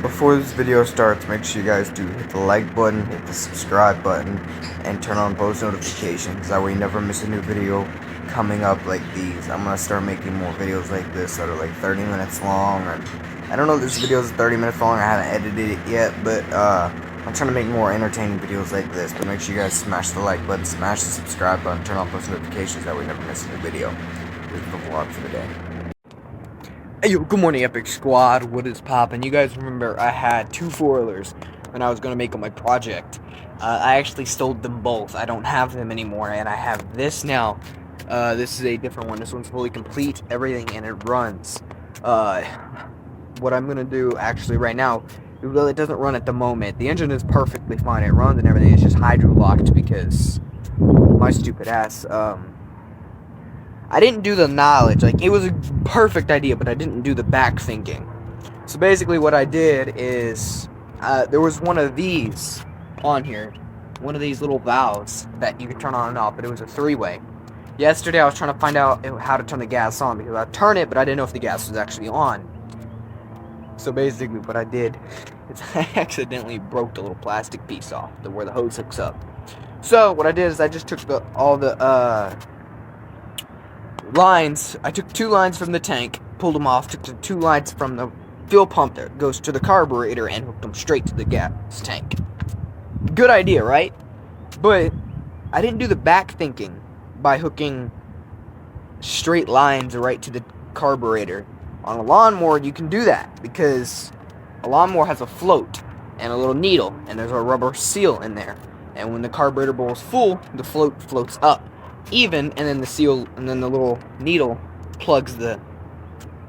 Before this video starts, make sure you guys do hit the like button, hit the subscribe button, and turn on post notifications. That way you never miss a new video coming up like these. I'm going to start making more videos like this that are like 30 minutes long. Or, I don't know if this video is 30 minutes long. I haven't edited it yet, but I'm trying to make more entertaining videos like this. But make sure you guys smash the like button, smash the subscribe button, turn on post notifications. That way you never miss a new video. This is the vlog for the day. Hey yo, good morning Epic Squad, what is poppin'? You guys remember I had two foilers when I was going to make on my project. I actually sold them both. I don't have them anymore, and I have this now. This is a different one. This one's fully complete, everything, and it runs. What I'm going to do actually right now, well, it doesn't run at the moment. The engine is perfectly fine. It runs and everything. It's just hydrolocked because my stupid ass, I didn't do the knowledge. Like, it was a perfect idea, but I didn't do the back thinking. So basically what I did is, there was one of these on here. One of these little valves that you could turn on and off, but it was a three-way. Yesterday I was trying to find out how to turn the gas on, because I turned it, but I didn't know if the gas was actually on. So basically what I did is I accidentally broke the little plastic piece off, where the hose hooks up. So what I did is I just took all the lines. I took two lines from the tank, pulled them off, took the two lines from the fuel pump that goes to the carburetor, and hooked them straight to the gas tank. Good idea, right? But I didn't do the back thinking by hooking straight lines right to the carburetor. On a lawnmower, you can do that because a lawnmower has a float and a little needle, and there's a rubber seal in there. And when the carburetor bowl is full, the float floats up even, and then the seal, and then the little needle plugs the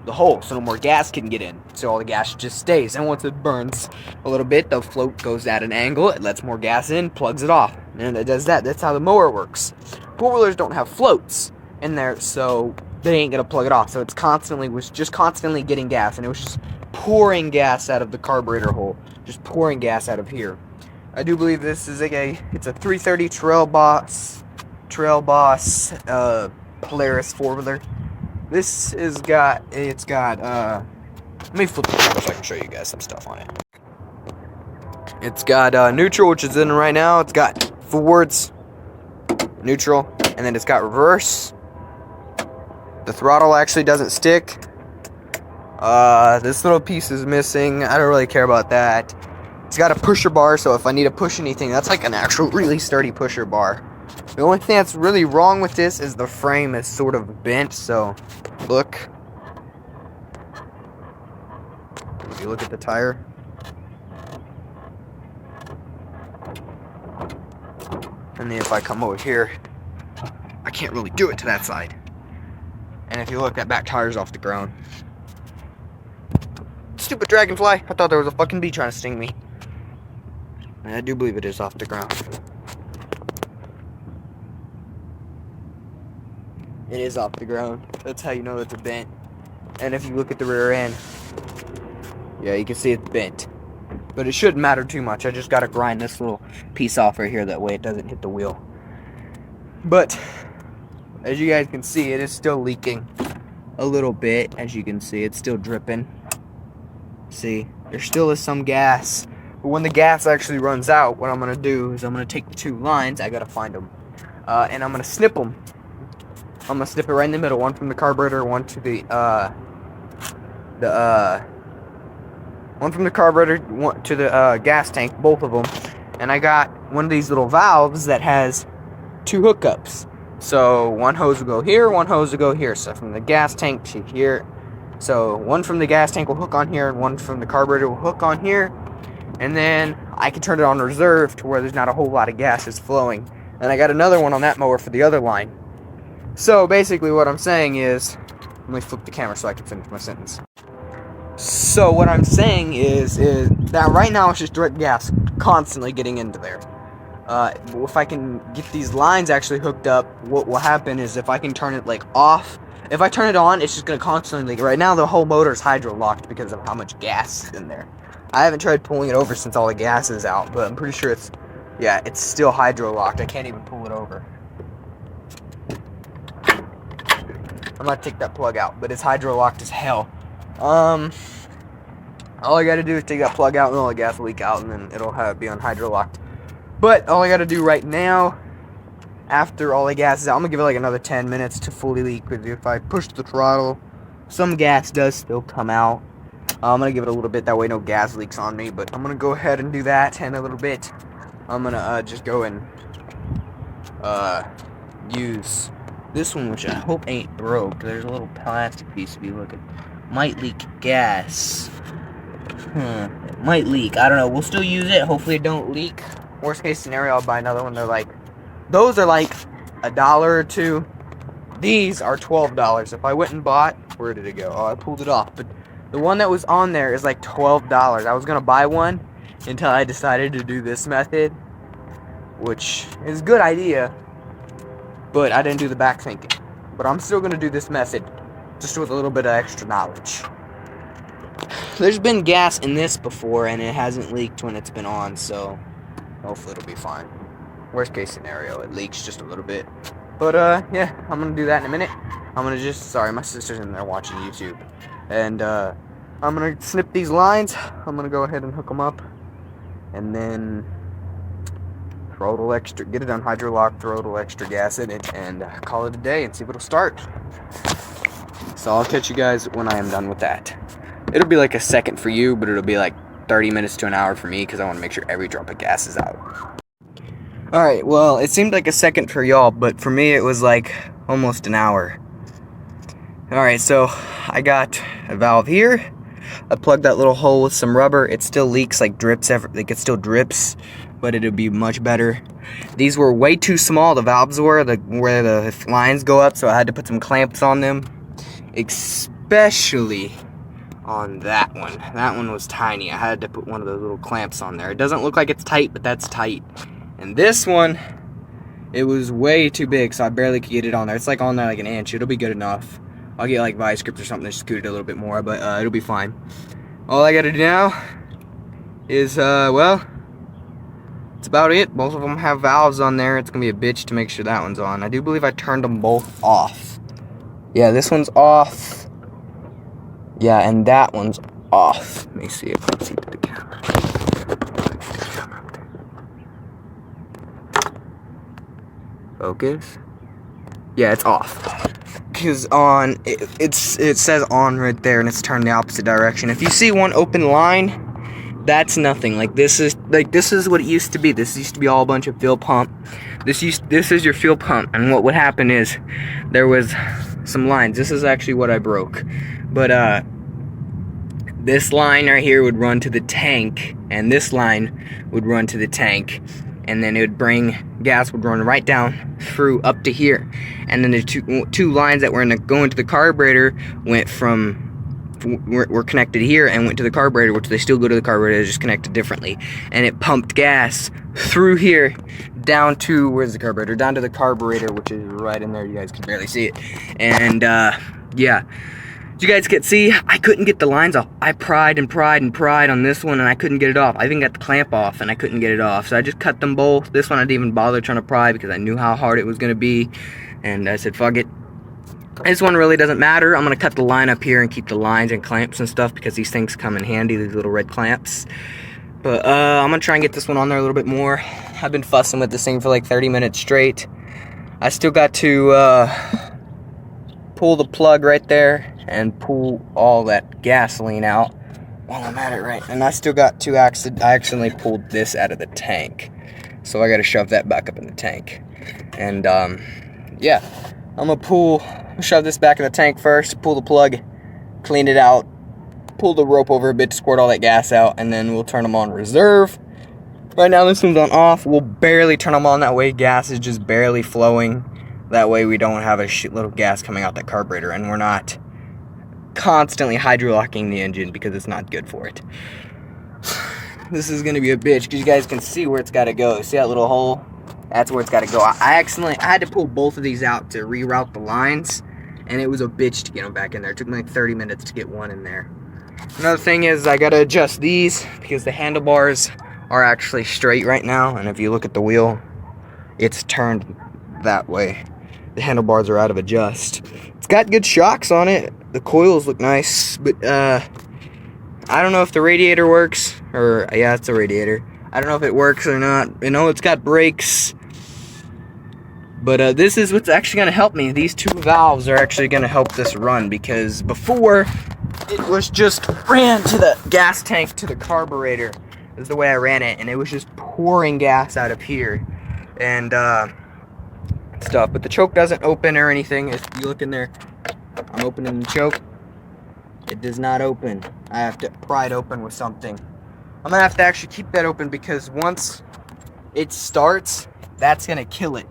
hole so no more gas can get in, so all the gas just stays. And once it burns a little bit, the float goes at an angle, it lets more gas in, plugs it off, and it does that. That's how the mower works. Four-wheelers don't have floats in there, so they ain't gonna plug it off, so was just constantly getting gas, and it was just pouring gas out of the carburetor hole, just pouring gas out of here. I do believe this is it's a 330 Trail Boss Polaris four-wheeler. Let me flip the camera so I can show you guys some stuff on it. It's got neutral, which is in right now. It's got forwards, neutral, and then it's got reverse. The throttle actually doesn't stick. This little piece is missing. I don't really care about that. It's got a pusher bar, so if I need to push anything, that's like an actual really sturdy pusher bar. The only thing that's really wrong with this is the frame is sort of bent, so look. If you look at the tire. And then if I come over here, I can't really do it to that side. And if you look, that back tire's off the ground. Stupid dragonfly. I thought there was a fucking bee trying to sting me. And I do believe it is off the ground. It is off the ground. That's how you know it's a bent. And if you look at the rear end, yeah, you can see it's bent. But it shouldn't matter too much. I just gotta grind this little piece off right here, that way it doesn't hit the wheel. But as you guys can see, it is still leaking a little bit. As you can see, it's still dripping. See, there still is some gas. But when the gas actually runs out, what I'm gonna do is I'm gonna take the two lines. I gotta find them, and I'm gonna snip them. I'm gonna snip it right in the middle, one from the carburetor, one to the one from the carburetor, one to the gas tank, both of them. And I got one of these little valves that has two hookups. So one hose will go here, one hose will go here. So from the gas tank to here. So one from the gas tank will hook on here, and one from the carburetor will hook on here. And then I can turn it on reserve to where there's not a whole lot of gas is flowing. And I got another one on that mower for the other line. So basically what I'm saying is, let me flip the camera so I can finish my sentence. So what I'm saying is that right now it's just direct gas constantly getting into there. If I can get these lines actually hooked up, what will happen is if I can turn it like off, if I turn it on, it's just going to constantly leak. Right now the whole motor is hydro-locked because of how much gas is in there. I haven't tried pulling it over since all the gas is out, but I'm pretty sure it's still hydro-locked. I can't even pull it over. I'm gonna take that plug out, but it's hydro-locked as hell. All I gotta do is take that plug out and all the gas will leak out, and then it'll be on hydrolocked. But all I gotta do right now, after all the gas is out, I'm gonna give it like another 10 minutes to fully leak, because if I push the throttle, some gas does still come out. I'm gonna give it a little bit, that way no gas leaks on me, but I'm gonna go ahead and do that in a little bit. I'm gonna just go and use this one, which I hope ain't broke. There's a little plastic piece to be looking. Might leak gas. It might leak. I don't know. We'll still use it. Hopefully it don't leak. Worst case scenario, I'll buy another one. Those are like $1 or $2. These are $12. If I went and bought, where did it go? Oh, I pulled it off. But the one that was on there is like $12. I was gonna buy one until I decided to do this method, which is a good idea, but I didn't do the back thinking. But I'm still gonna do this method, just with a little bit of extra knowledge. There's been gas in this before, and it hasn't leaked when it's been on, so hopefully it'll be fine. Worst case scenario, it leaks just a little bit. But, yeah, I'm gonna do that in a minute. I'm gonna sorry, my sister's in there watching YouTube. And, I'm gonna snip these lines. I'm gonna go ahead and hook them up. And then throw a little extra, get it on hydrolock, throw a little extra gas in it, and call it a day and see if it'll start. So I'll catch you guys when I am done with that. It'll be like a second for you, but it'll be like 30 minutes to an hour for me, because I want to make sure every drop of gas is out. Alright, well, it seemed like a second for y'all, but for me it was like almost an hour. Alright, so I got a valve here. I plugged that little hole with some rubber. It still leaks, like drips, like it still drips, but it'll be much better. These were way too small, the valves were, where the lines go up, so I had to put some clamps on them. Especially on that one. That one was tiny. I had to put one of those little clamps on there. It doesn't look like it's tight, but that's tight. And this one, it was way too big, so I barely could get it on there. It's like on there like an inch. It'll be good enough. I'll get like vice grips or something to scoot it a little bit more, but it'll be fine. All I gotta do now is, well, it's about it. Both of them have valves on there. It's gonna be a bitch to make sure that one's on. I do believe I turned them both off. Yeah, this one's off. Yeah, and that one's off. Let me see if I can see to the camera. Focus. Yeah, it's off. Because on it says on right there, and it's turned the opposite direction. If you see one open line, that's nothing. This is what it used to be. This used to be all a bunch of fuel pump. This is your fuel pump, and what would happen is there was some lines. This is actually what I broke, but this line right here would run to the tank, and this line would run to the tank, and then it would gas would run right down through up to here, and then the two lines that were going into the carburetor were connected here and went to the carburetor, which they still go to the carburetor, just connected differently, and it pumped gas through here down to, where's the carburetor? Down to the carburetor, which is right in there. You guys can barely see it, and yeah. As you guys can see, I couldn't get the lines off. I pried on this one, and I couldn't get it off. I even got the clamp off, and I couldn't get it off. So I just cut them both. This one I didn't even bother trying to pry because I knew how hard it was going to be. And I said, fuck it. This one really doesn't matter. I'm going to cut the line up here and keep the lines and clamps and stuff, because these things come in handy, these little red clamps. But I'm going to try and get this one on there a little bit more. I've been fussing with this thing for like 30 minutes straight. I still got to pull the plug right there and pull all that gasoline out while I'm at it, right? And I still got I accidentally pulled this out of the tank, so I got to shove that back up in the tank. And yeah, I'm gonna shove this back in the tank first, pull the plug, clean it out, pull the rope over a bit to squirt all that gas out, and then we'll turn them on reserve. Right now this one's on off. We'll barely turn them on, that way gas is just barely flowing. That way we don't have a shitload of gas coming out that carburetor, and we're not constantly hydrolocking the engine, because it's not good for it. This is gonna be a bitch, because you guys can see where it's gotta go. See that little hole? That's where it's gotta go. I had to pull both of these out to reroute the lines, and it was a bitch to get them back in there. It took me like 30 minutes to get one in there. Another thing is I gotta adjust these, because the handlebars are actually straight right now, and if you look at the wheel, it's turned that way. The handlebars are out of adjust. It's got good shocks on it. The coils look nice, but I don't know if the radiator works, or yeah, it's a radiator. I don't know if it works or not. You know, it's got brakes. But this is what's actually going to help me. These two valves are actually going to help this run, because before it was just ran to the gas tank, to the carburetor. Is the way I ran it, and it was just pouring gas out of here and stuff. But the choke doesn't open or anything. If you look in there, I'm opening the choke. It does not open. I have to pry it open with something. I'm gonna have to actually keep that open, because once it starts, that's gonna kill it.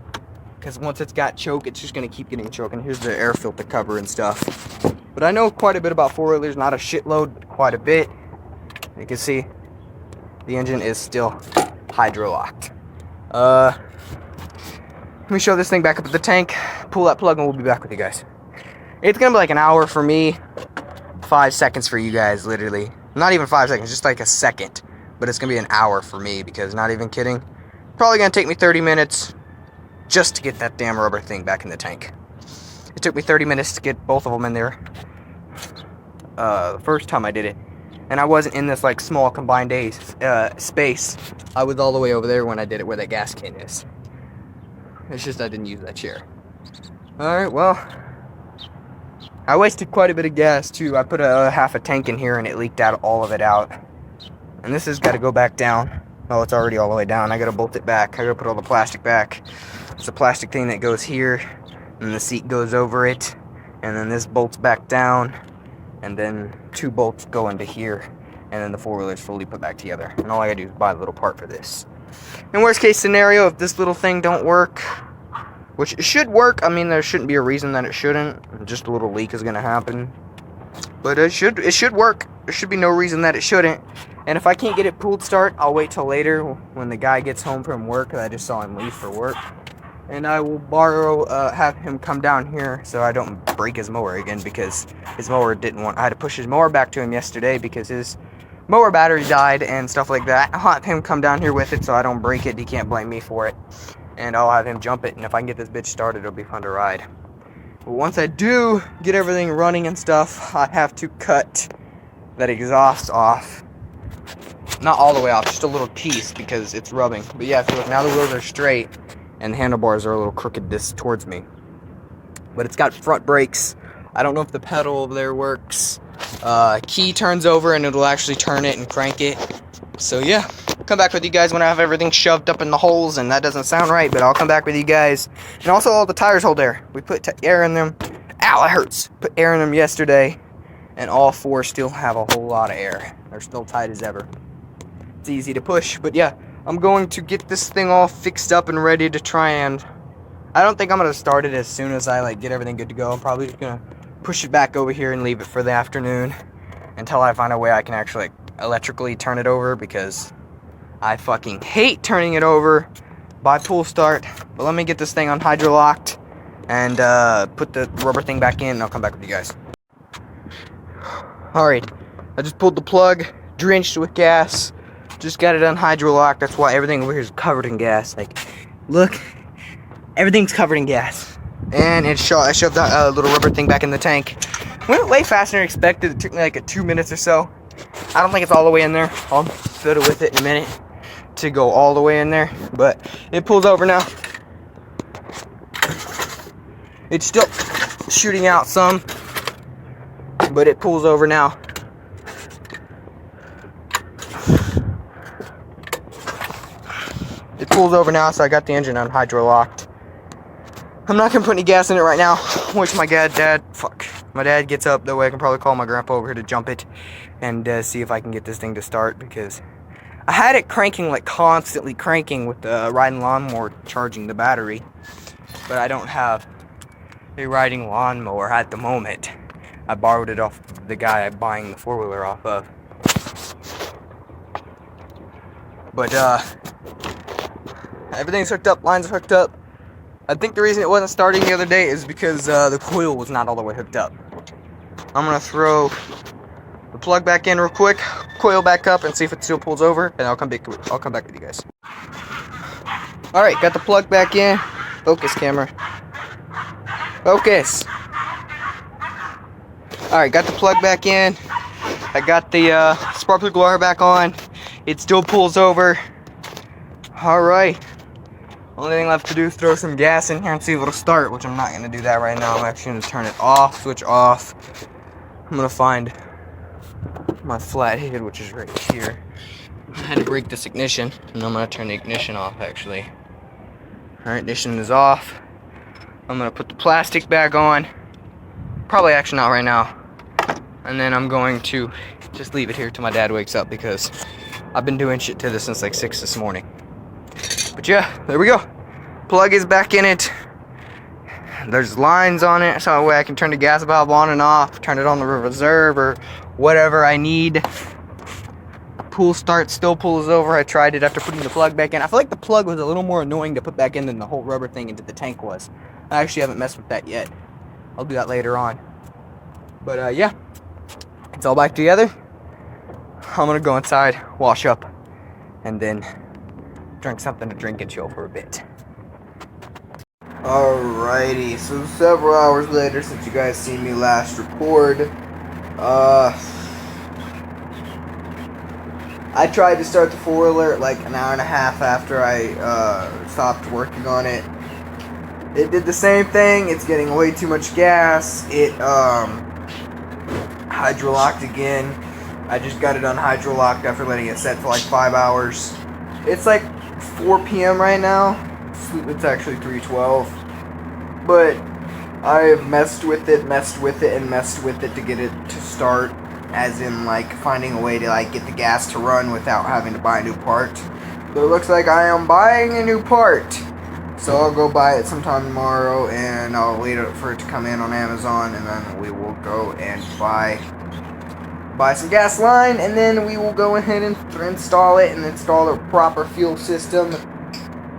Because once it's got choke, it's just gonna keep getting choke. And here's the air filter cover and stuff. But I know quite a bit about four-wheelers, not a shitload, but quite a bit. You can see the engine is still hydrolocked. Let me show this thing back up at the tank, pull that plug, and we'll be back with you guys. It's gonna be like an hour for me, 5 seconds for you guys, literally. Not even 5 seconds, just like a second. But it's gonna be an hour for me, because not even kidding, probably gonna take me 30 minutes just to get that damn rubber thing back in the tank. It took me 30 minutes to get both of them in there the first time I did it. And I wasn't in this like small combined space. I was all the way over there when I did it, where that gas can is. It's just I didn't use that chair. Alright, well, I wasted quite a bit of gas too. I put a half a tank in here and it leaked out all of it out. And this has got to go back down. Oh, it's already all the way down. I got to bolt it back. I got to put all the plastic back. It's a plastic thing that goes here, and the seat goes over it, and then this bolts back down. And then 2 bolts go into here, and then the four-wheeler is fully put back together. And all I gotta do is buy the little part for this. In worst case scenario, if this little thing don't work, which it should work, I mean, there shouldn't be a reason that it shouldn't. Just a little leak is gonna happen. But it should work. There should be no reason that it shouldn't. And if I can't get it pulled start, I'll wait till later when the guy gets home from work. I just saw him leave for work. And I will have him come down here so I don't break his mower again, because his mower I had to push his mower back to him yesterday because his mower battery died and stuff like that. I'll have him come down here with it so I don't break it. He can't blame me for it. And I'll have him jump it, and if I can get this bitch started, it'll be fun to ride. But once I do get everything running and stuff, I have to cut that exhaust off. Not all the way off, just a little piece, because it's rubbing. But yeah, if you look, now the wheels are straight, and the handlebars are a little crooked towards me. But it's got front brakes. I don't know if the pedal over there works. Key turns over and it'll actually turn it and crank it. So yeah, come back with you guys when I have everything shoved up in the holes, and that doesn't sound right, but I'll come back with you guys. And also, all the tires hold air. We put air in them. Ow, it hurts. Put air in them yesterday, and all 4 still have a whole lot of air. They're still tight as ever. It's easy to push, but yeah. I'm going to get this thing all fixed up and ready to try, and I don't think I'm going to start it as soon as I get everything good to go. I'm probably just going to push it back over here and leave it for the afternoon until I find a way I can actually electrically turn it over, because I fucking hate turning it over by pull start. But let me get this thing on hydrolocked and put the rubber thing back in, and I'll come back with you guys. Alright, I just pulled the plug, drenched with gas. Just got it on hydrolock. That's why everything over here is covered in gas. Like, look, everything's covered in gas. And I shoved that little rubber thing back in the tank. Went way faster than expected. It took me like 2 minutes or so. I don't think it's all the way in there. I'll fiddle with it in a minute to go all the way in there. But it pulls over now. It's still shooting out some, but it pulls over now. It pulls over now, so I got the engine on hydrolocked. I'm not gonna put any gas in it right now. Which my dad gets up. That way I can probably call my grandpa over here to jump it and see if I can get this thing to start, because I had it cranking, like constantly cranking with the riding lawnmower charging the battery, but I don't have a riding lawnmower at the moment. I borrowed it off the guy I'm buying the four-wheeler off of. But everything's hooked up, lines are hooked up. I think the reason it wasn't starting the other day is because the coil was not all the way hooked up. I'm gonna throw the plug back in real quick, coil back up, and see if it still pulls over, and I'll come back with you guys. Alright, got the plug back in. Focus, camera. Focus. Alright, got the plug back in. I got the spark plug wire back on. It still pulls over. Alright. Only thing left to do is throw some gas in here and see if it'll start, which I'm not going to do that right now. I'm actually going to turn it off, switch off. I'm going to find my flathead, which is right here. I had to break this ignition, and I'm going to turn the ignition off, actually. Alright, ignition is off. I'm going to put the plastic back on. Probably actually not right now. And then I'm going to just leave it here till my dad wakes up, because I've been doing shit to this since like 6 this morning. But yeah, there we go. Plug is back in it. There's lines on it, so that way I can turn the gas valve on and off, turn it on the reserve or whatever I need. Pull start still pulls over. I tried it after putting the plug back in. I feel like the plug was a little more annoying to put back in than the whole rubber thing into the tank was. I actually haven't messed with that yet. I'll do that later on. But yeah, it's all back together. I'm gonna go inside, wash up, and then drink something to drink and chill for a bit. Alrighty, so several hours later since you guys seen me last record, I tried to start the four-wheeler like an hour and a half after I stopped working on it. It did the same thing. It's getting way too much gas. It hydrolocked again. I just got it on hydrolocked after letting it set for like 5 hours. It's like 4 p.m. right now. It's actually 3:12. But I've messed with it, and messed with it to get it to start. As in, like, finding a way to, like, get the gas to run without having to buy a new part. But it looks like I am buying a new part. So I'll go buy it sometime tomorrow, and I'll wait for it to come in on Amazon, and then we will go and buy some gas line, and then we will go ahead and install it, and install the proper fuel system.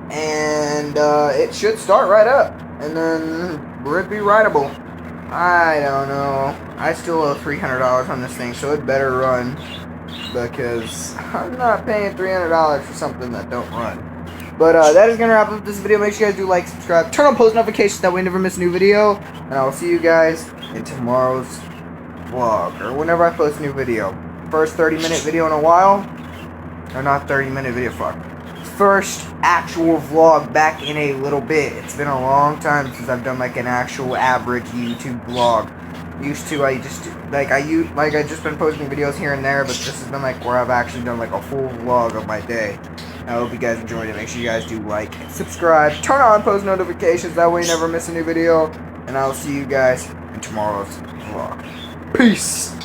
And it should start right up, and then it'd be rideable. I don't know. I still owe $300 on this thing, so it better run, because I'm not paying $300 for something that don't run. But that is going to wrap up this video. Make sure you guys do like, subscribe, turn on post notifications, that way you never miss a new video. And I will see you guys in tomorrow's vlog, or whenever I post a new video. First 30-minute video in a while. Or not 30-minute video, fuck. First actual vlog back in a little bit. It's been a long time since I've done like an actual average YouTube vlog. Used to, I just been posting videos here and there, but this has been like where I've actually done like a full vlog of my day. I hope you guys enjoyed it. Make sure you guys do like, subscribe, turn on post notifications, that way you never miss a new video. And I'll see you guys in tomorrow's vlog. Peace!